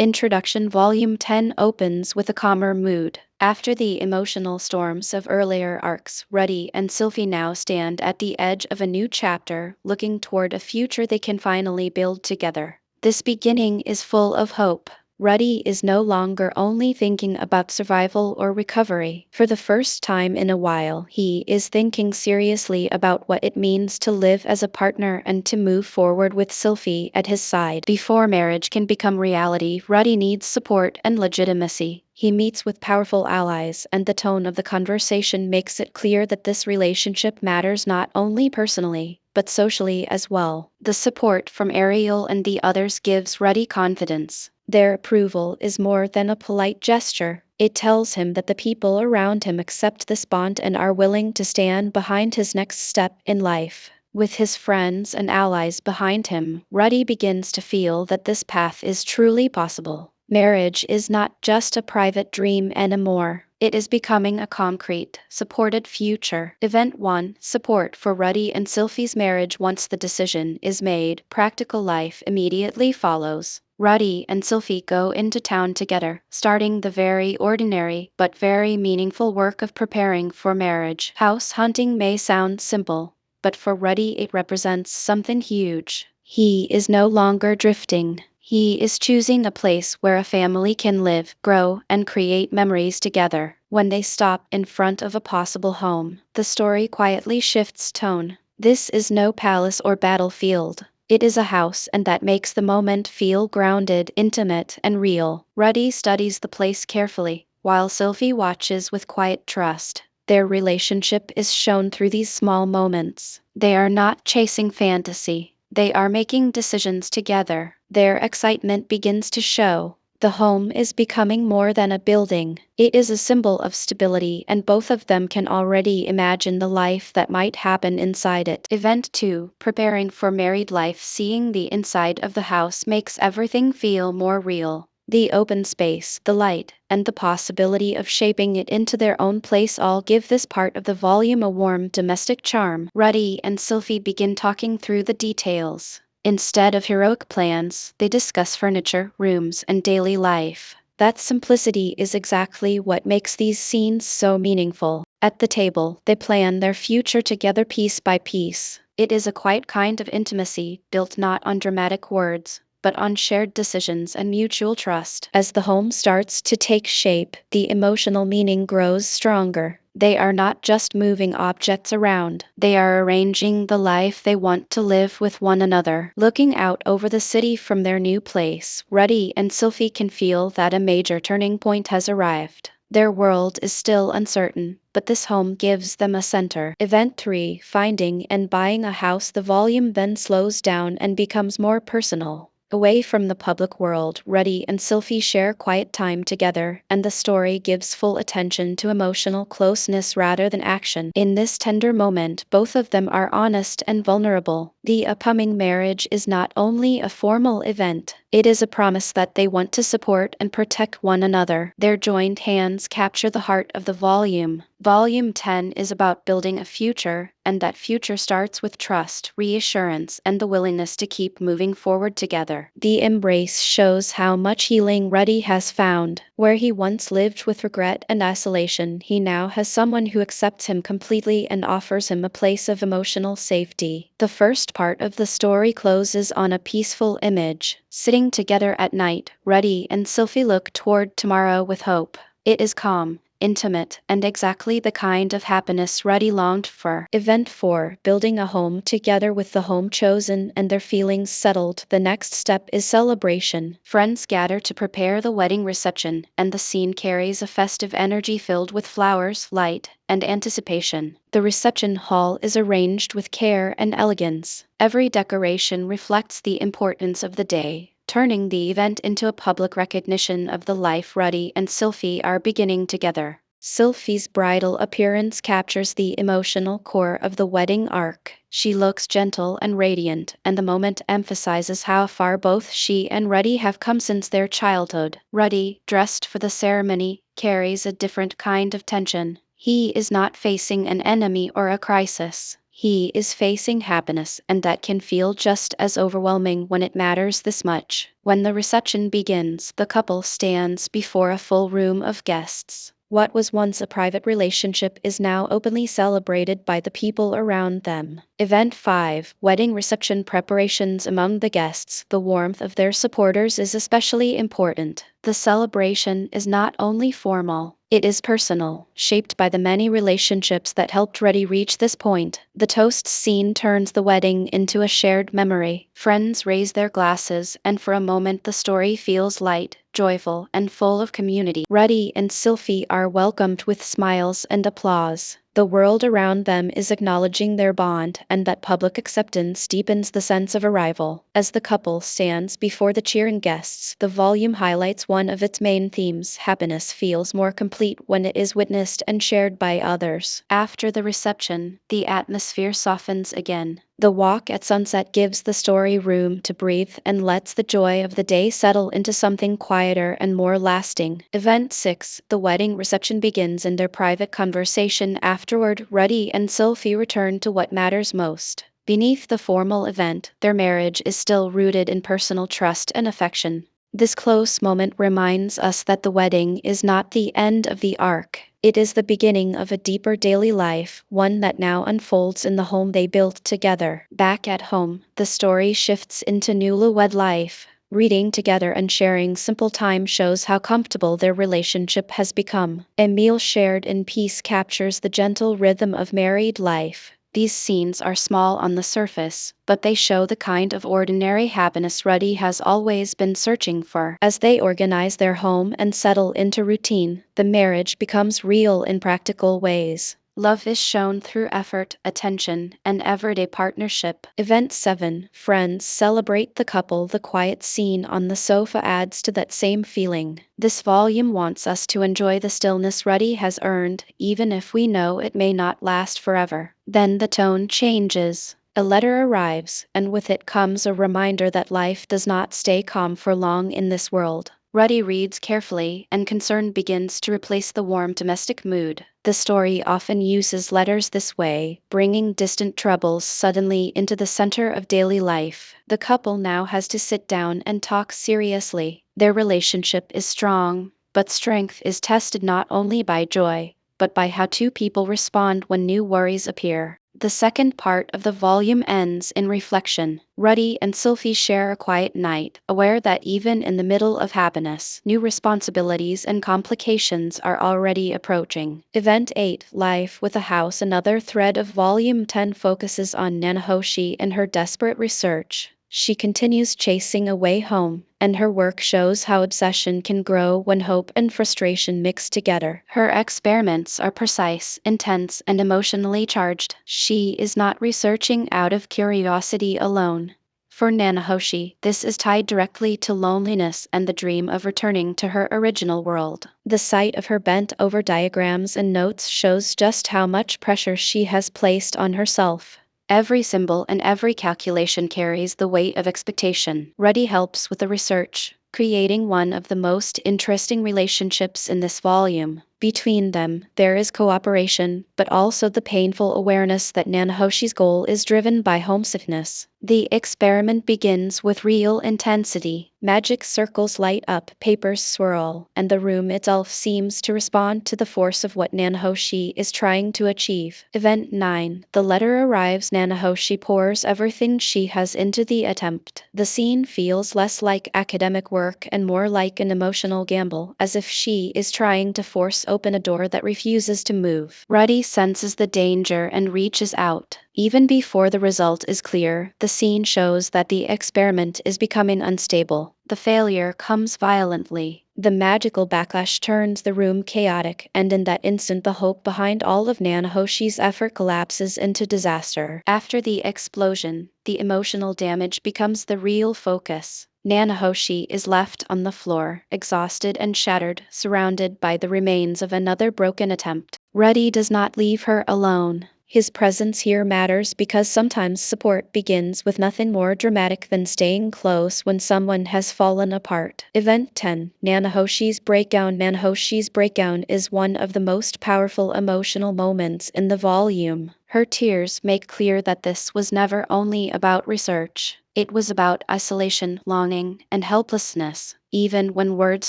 Introduction Volume 10 opens with a calmer mood. After the emotional storms of earlier arcs, Ruddy and Sylvie now stand at the edge of a new chapter, looking toward a future they can finally build together. This beginning is full of hope. Ruddy is no longer only thinking about survival or recovery. For the first time in a while, he is thinking seriously about what it means to live as a partner and to move forward with Sylvie at his side. Before marriage can become reality, Ruddy needs support and legitimacy. He meets with powerful allies, and the tone of the conversation makes it clear that this relationship matters not only personally, but socially as well. The support from Ariel and the others gives Ruddy confidence. Their approval is more than a polite gesture. It tells him that the people around him accept this bond and are willing to stand behind his next step in life. With his friends and allies behind him, Ruddy begins to feel that this path is truly possible. Marriage is not just a private dream anymore. It is becoming a concrete, supported future. Event 1 Support for Ruddy and Sylvie's marriage. Once the decision is made, practical life immediately follows. Ruddy and Sylvie go into town together, starting the very ordinary but very meaningful work of preparing for marriage. House hunting may sound simple, but for Ruddy it represents something huge. He is no longer drifting. He is choosing a place where a family can live, grow, and create memories together. When they stop in front of a possible home, the story quietly shifts tone. This is no palace or battlefield. It is a house, and that makes the moment feel grounded, intimate, and real. Ruddy studies the place carefully, while Sylvie watches with quiet trust. Their relationship is shown through these small moments. They are not chasing fantasy. They are making decisions together. Their excitement begins to show. The home is becoming more than a building. It is a symbol of stability, and both of them can already imagine the life that might happen inside it. Event 2 Preparing for married life. Seeing the inside of the house makes everything feel more real. The open space, the light, and the possibility of shaping it into their own place all give this part of the volume a warm domestic charm. Ruddy and Sylvie begin talking through the details. Instead of heroic plans, they discuss furniture, rooms, and daily life. That simplicity is exactly what makes these scenes so meaningful. At the table, they plan their future together piece by piece. It is a quiet kind of intimacy, built not on dramatic words, but on shared decisions and mutual trust. As the home starts to take shape, the emotional meaning grows stronger. They are not just moving objects around, they are arranging the life they want to live with one another. Looking out over the city from their new place, Ruddy and Sylvie can feel that a major turning point has arrived. Their world is still uncertain, but this home gives them a center. Event 3 Finding and buying a house. The volume then slows down and becomes more personal. Away from the public world, Ruddy and Sylvie share quiet time together, and the story gives full attention to emotional closeness rather than action. In this tender moment, both of them are honest and vulnerable. The upcoming marriage is not only a formal event, it is a promise that they want to support and protect one another. Their joined hands capture the heart of the volume. Volume 10 is about building a future, and that future starts with trust, reassurance, and the willingness to keep moving forward together. The embrace shows how much healing Ruddy has found. Where he once lived with regret and isolation, he now has someone who accepts him completely and offers him a place of emotional safety. The first part of the story closes on a peaceful image. Sitting together at night, Ruddy and Sylvie look toward tomorrow with hope. It is calm, intimate, and exactly the kind of happiness Ruddy longed for. Event 4 Building a home together. With the home chosen and their feelings settled, the next step is celebration. Friends gather to prepare the wedding reception, and the scene carries a festive energy filled with flowers, light, and anticipation. The reception hall is arranged with care and elegance. Every decoration reflects the importance of the day, turning the event into a public recognition of the life Ruddy and Sylvie are beginning together. Sylvie's bridal appearance captures the emotional core of the wedding arc. She looks gentle and radiant, and the moment emphasizes how far both she and Ruddy have come since their childhood. Ruddy, dressed for the ceremony, carries a different kind of tension. He is not facing an enemy or a crisis. He is facing happiness, and that can feel just as overwhelming when it matters this much. When the reception begins, the couple stands before a full room of guests. What was once a private relationship is now openly celebrated by the people around them. Event 5: Wedding Reception Preparations. Among the guests, the warmth of their supporters is especially important. The celebration is not only formal, it is personal, shaped by the many relationships that helped Reddy reach this point. The toast scene turns the wedding into a shared memory. Friends raise their glasses, and for a moment the story feels light, joyful, and full of community. Reddy and Sylphie are welcomed with smiles and applause. The world around them is acknowledging their bond, and that public acceptance deepens the sense of arrival. As the couple stands before the cheering guests, the volume highlights one of its main themes: happiness feels more complete when it is witnessed and shared by others. After the reception, the atmosphere softens again. The walk at sunset gives the story room to breathe and lets the joy of the day settle into something quieter and more lasting. Event 6: The wedding reception begins. In their private conversation afterward, Ruddy and Sylphie return to what matters most. Beneath the formal event, their marriage is still rooted in personal trust and affection. This close moment reminds us that the wedding is not the end of the arc. It is the beginning of a deeper daily life, one that now unfolds in the home they built together. Back at home, the story shifts into newlywed life. Reading together and sharing simple time shows how comfortable their relationship has become. A meal shared in peace captures the gentle rhythm of married life. These scenes are small on the surface, but they show the kind of ordinary happiness Ruddy has always been searching for. As they organize their home and settle into routine, the marriage becomes real in practical ways. Love is shown through effort, attention, and everyday partnership. Event 7: Friends celebrate the couple. The quiet scene on the sofa adds to that same feeling. This volume wants us to enjoy the stillness Ruddy has earned, even if we know it may not last forever. Then the tone changes. A letter arrives, and with it comes a reminder that life does not stay calm for long in this world. Ruddy reads carefully, and concern begins to replace the warm domestic mood. The story often uses letters this way, bringing distant troubles suddenly into the center of daily life. The couple now has to sit down and talk seriously. Their relationship is strong, but strength is tested not only by joy, but by how two people respond when new worries appear. The second part of the volume ends in reflection. Ruddy and Sylphie share a quiet night, aware that even in the middle of happiness, new responsibilities and complications are already approaching. Event 8: Life with a House. Another thread of Volume 10 focuses on Nanahoshi and her desperate research. She continues chasing a way home, and her work shows how obsession can grow when hope and frustration mix together. Her experiments are precise, intense, and emotionally charged. She is not researching out of curiosity alone. For Nanahoshi, this is tied directly to loneliness and the dream of returning to her original world. The sight of her bent over diagrams and notes shows just how much pressure she has placed on herself. Every symbol and every calculation carries the weight of expectation. Ruddy helps with the research, creating one of the most interesting relationships in this volume. Between them, there is cooperation, but also the painful awareness that Nanahoshi's goal is driven by homesickness. The experiment begins with real intensity. Magic circles light up, papers swirl, and the room itself seems to respond to the force of what Nanahoshi is trying to achieve. Event 9: The letter arrives. Nanahoshi pours everything she has into the attempt. The scene feels less like academic work and more like an emotional gamble, as if she is trying to force open a door that refuses to move. Ruddy senses the danger and reaches out. Even before the result is clear, the scene shows that the experiment is becoming unstable. The failure comes violently. The magical backlash turns the room chaotic, and in that instant the hope behind all of Nanahoshi's effort collapses into disaster. After the explosion, the emotional damage becomes the real focus. Nanahoshi is left on the floor, exhausted and shattered, surrounded by the remains of another broken attempt. Ruddy does not leave her alone. His presence here matters because sometimes support begins with nothing more dramatic than staying close when someone has fallen apart. Event 10. Nanahoshi's Breakdown. Nanahoshi's breakdown is one of the most powerful emotional moments in the volume. Her tears make clear that this was never only about research. It was about isolation, longing, and helplessness. Even when words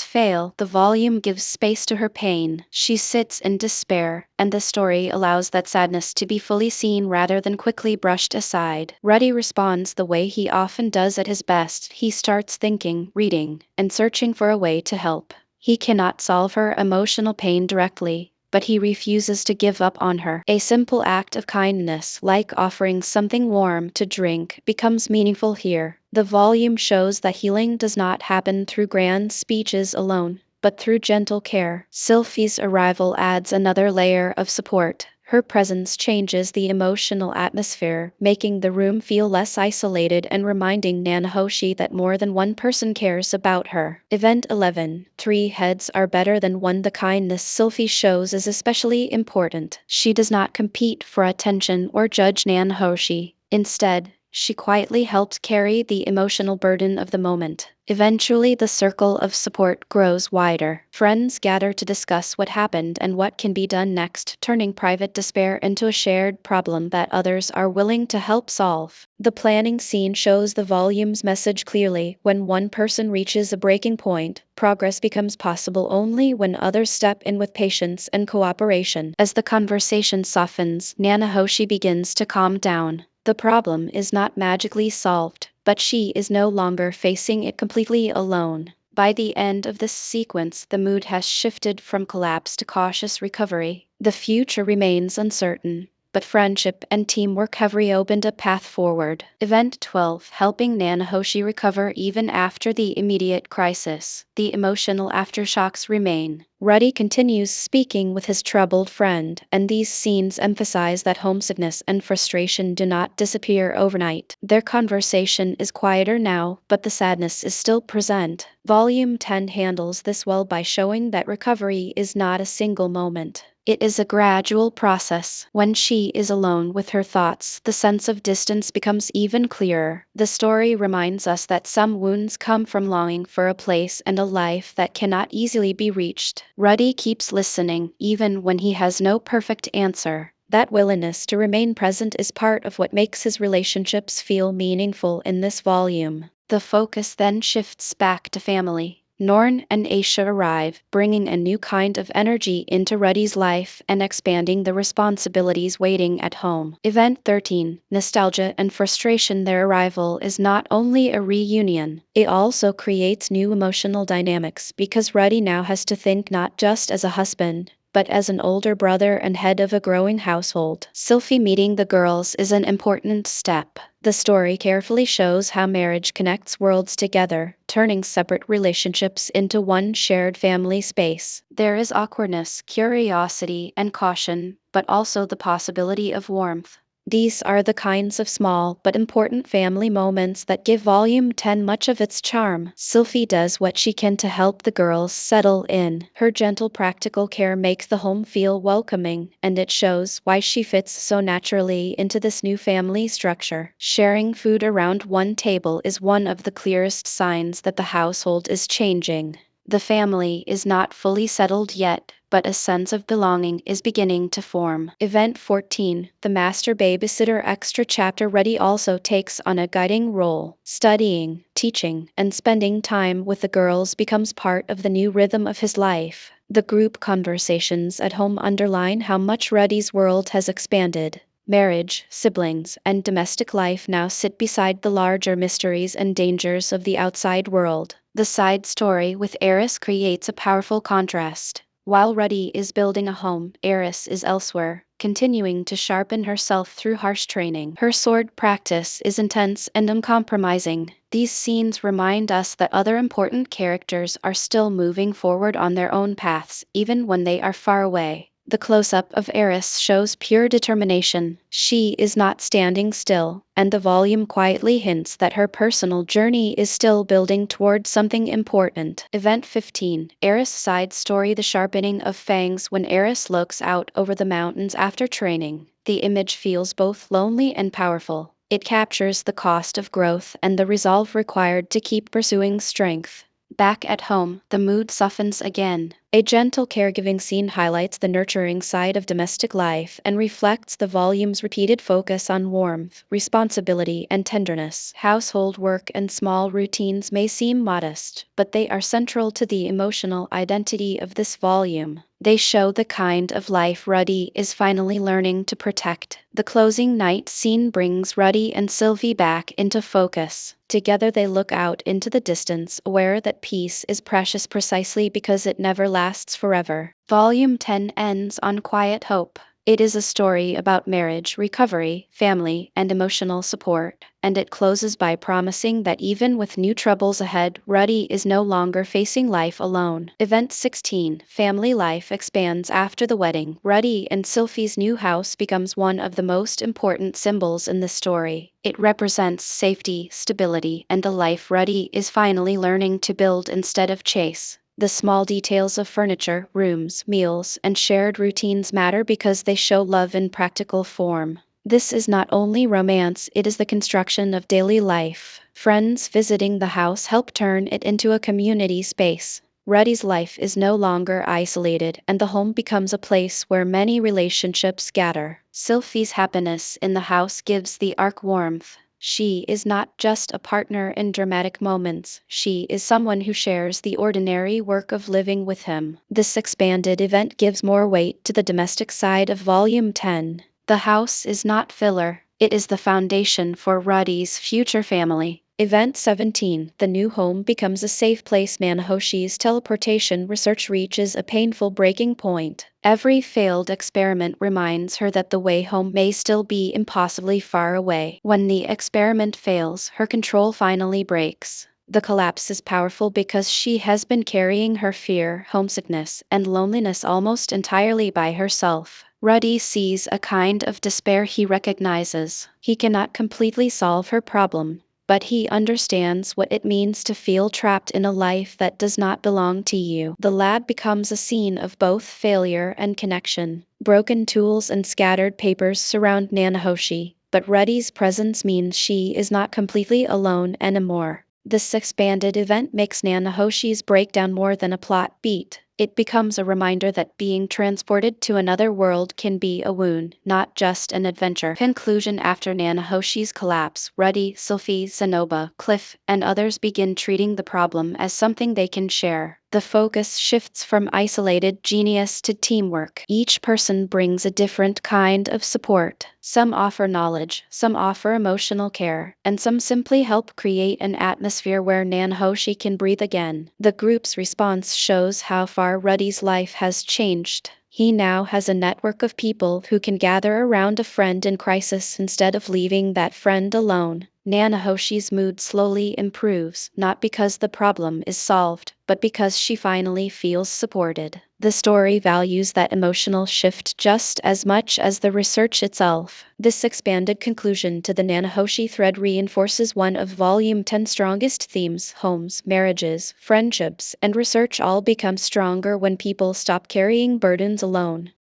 fail, the volume gives space to her pain. She sits in despair, and the story allows that sadness to be fully seen rather than quickly brushed aside. Ruddy responds the way he often does at his best. He starts thinking, reading, and searching for a way to help. He cannot solve her emotional pain directly, but he refuses to give up on her. A simple act of kindness, like offering something warm to drink, becomes meaningful here. The volume shows that healing does not happen through grand speeches alone, but through gentle care. Sylphie's arrival adds another layer of support. Her presence changes the emotional atmosphere, making the room feel less isolated and reminding Nanahoshi that more than one person cares about her. Event 11. Three heads are better than one. The kindness Sylphie shows is especially important. She does not compete for attention or judge Nanahoshi. Instead, she quietly helps carry the emotional burden of the moment. Eventually, the circle of support grows wider. Friends gather to discuss what happened and what can be done next, turning private despair into a shared problem that others are willing to help solve. The planning scene shows the volume's message clearly. When one person reaches a breaking point, progress becomes possible only when others step in with patience and cooperation. As the conversation softens, Nanahoshi begins to calm down. The problem is not magically solved, but she is no longer facing it completely alone. By the end of this sequence, the mood has shifted from collapse to cautious recovery. The future remains uncertain, but friendship and teamwork have reopened a path forward. Event 12. Helping Nanahoshi recover even after the immediate crisis. The emotional aftershocks remain. Ruddy continues speaking with his troubled friend, and these scenes emphasize that homesickness and frustration do not disappear overnight. Their conversation is quieter now, but the sadness is still present. Volume 10 handles this well by showing that recovery is not a single moment. It is a gradual process. When she is alone with her thoughts, the sense of distance becomes even clearer. The story reminds us that some wounds come from longing for a place and a life that cannot easily be reached. Ruddy keeps listening, even when he has no perfect answer. That willingness to remain present is part of what makes his relationships feel meaningful in this volume. The focus then shifts back to family. Norn and Aisha arrive, bringing a new kind of energy into Ruddy's life and expanding the responsibilities waiting at home. Event 13. Nostalgia and frustration. Their arrival is not only a reunion, it also creates new emotional dynamics because Ruddy now has to think not just as a husband, but as an older brother and head of a growing household. Sylphie meeting the girls is an important step. The story carefully shows how marriage connects worlds together, turning separate relationships into one shared family space. There is awkwardness, curiosity, and caution, but also the possibility of warmth. These are the kinds of small but important family moments that give Volume 10 much of its charm. Sylphie does what she can to help the girls settle in. Her gentle practical care makes the home feel welcoming, and it shows why she fits so naturally into this new family structure. Sharing food around one table is one of the clearest signs that the household is changing. The family is not fully settled yet, but a sense of belonging is beginning to form. Event 14. The Master Babysitter Extra Chapter. Ruddy also takes on a guiding role. Studying, teaching, and spending time with the girls becomes part of the new rhythm of his life. The group conversations at home underline how much Ruddy's world has expanded. Marriage, siblings, and domestic life now sit beside the larger mysteries and dangers of the outside world. The side story with Eris creates a powerful contrast. While Ruddy is building a home, Eris is elsewhere, continuing to sharpen herself through harsh training. Her sword practice is intense and uncompromising. These scenes remind us that other important characters are still moving forward on their own paths, even when they are far away. The close-up of Eris shows pure determination. She is not standing still, and the volume quietly hints that her personal journey is still building toward something important. Event 15. Eris side story. The sharpening of fangs. When Eris looks out over the mountains after training, the image feels both lonely and powerful. It captures the cost of growth and the resolve required to keep pursuing strength. Back at home, the mood softens again. A gentle caregiving scene highlights the nurturing side of domestic life and reflects the volume's repeated focus on warmth, responsibility, and tenderness. Household work and small routines may seem modest, but they are central to the emotional identity of this volume. They show the kind of life Ruddy is finally learning to protect. The closing night scene brings Ruddy and Sylvie back into focus. Together they look out into the distance, aware that peace is precious precisely because it never lasts forever. Volume 10 ends on quiet hope. It is a story about marriage, recovery, family, and emotional support, and it closes by promising that even with new troubles ahead, Ruddy is no longer facing life alone. Event 16. Family life expands after the wedding. Ruddy and Sylphie's new house becomes one of the most important symbols in the story. It represents safety, stability, and the life Ruddy is finally learning to build instead of chase. The small details of furniture, rooms, meals, and shared routines matter because they show love in practical form. This is not only romance, it is the construction of daily life. Friends visiting the house help turn it into a community space. Ruddy's life is no longer isolated, and the home becomes a place where many relationships gather. Sylphie's happiness in the house gives the arc warmth. She is not just a partner in dramatic moments, she is someone who shares the ordinary work of living with him. This expanded event gives more weight to the domestic side of Volume 10. The house is not filler, it is the foundation for Ruddy's future family. Event 17. The new home becomes a safe place. Nanahoshi's teleportation research reaches a painful breaking point. Every failed experiment reminds her that the way home may still be impossibly far away. When the experiment fails, her control finally breaks. The collapse is powerful because she has been carrying her fear, homesickness, and loneliness almost entirely by herself. Ruddy sees a kind of despair he recognizes. He cannot completely solve her problem, but he understands what it means to feel trapped in a life that does not belong to you. The lab becomes a scene of both failure and connection. Broken tools and scattered papers surround Nanahoshi, but Ruddy's presence means she is not completely alone anymore. This expanded event makes Nanahoshi's breakdown more than a plot beat. It becomes a reminder that being transported to another world can be a wound, not just an adventure. Conclusion. After Nanahoshi's collapse, Ruddy, Sylphie, Zenoba, Cliff, and others begin treating the problem as something they can share. The focus shifts from isolated genius to teamwork. Each person brings a different kind of support. Some offer knowledge, some offer emotional care, and some simply help create an atmosphere where Nanhoshi can breathe again. The group's response shows how far Ruddy's life has changed. He now has a network of people who can gather around a friend in crisis instead of leaving that friend alone. Nanahoshi's mood slowly improves, not because the problem is solved, but because she finally feels supported. The story values that emotional shift just as much as the research itself. This expanded conclusion to the Nanahoshi thread reinforces one of Volume 10's strongest themes: homes, marriages, friendships, and research all become stronger when people stop carrying burdens alone.